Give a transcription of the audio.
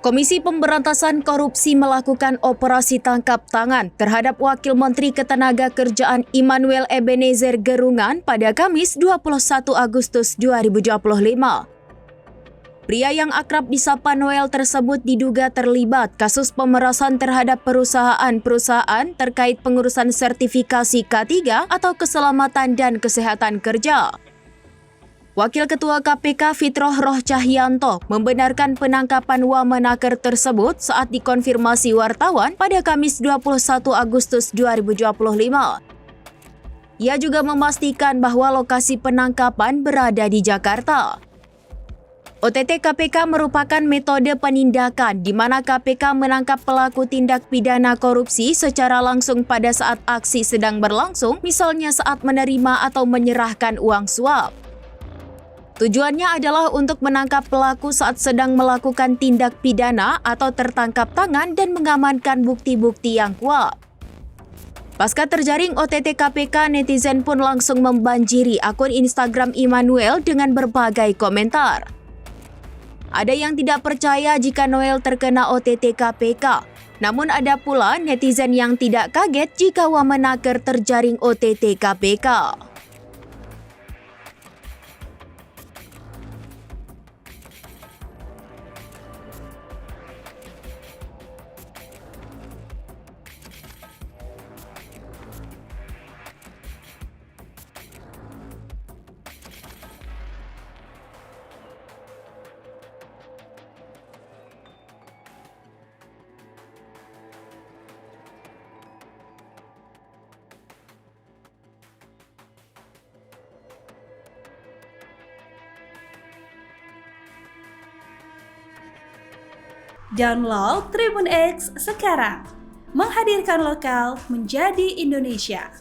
Komisi Pemberantasan Korupsi melakukan operasi tangkap tangan terhadap Wakil Menteri Ketenagakerjaan Immanuel Ebenezer Gerungan pada Kamis 21 Agustus 2025. Pria yang akrab disapa Noel tersebut diduga terlibat kasus pemerasan terhadap perusahaan-perusahaan terkait pengurusan sertifikasi K3 atau keselamatan dan kesehatan kerja. Wakil Ketua KPK Fitroh Roh Cahyanto membenarkan penangkapan Wamenaker tersebut saat dikonfirmasi wartawan pada Kamis 21 Agustus 2025. Ia juga memastikan bahwa lokasi penangkapan berada di Jakarta. OTT KPK merupakan metode penindakan di mana KPK menangkap pelaku tindak pidana korupsi secara langsung pada saat aksi sedang berlangsung, misalnya saat menerima atau menyerahkan uang suap. Tujuannya adalah untuk menangkap pelaku saat sedang melakukan tindak pidana atau tertangkap tangan dan mengamankan bukti-bukti yang kuat. Pasca terjaring OTT KPK, netizen pun langsung membanjiri akun Instagram Immanuel dengan berbagai komentar. Ada yang tidak percaya jika Noel terkena OTT KPK, namun ada pula netizen yang tidak kaget jika Wamenaker terjaring OTT KPK. Download Tribun X sekarang, menghadirkan lokal menjadi Indonesia.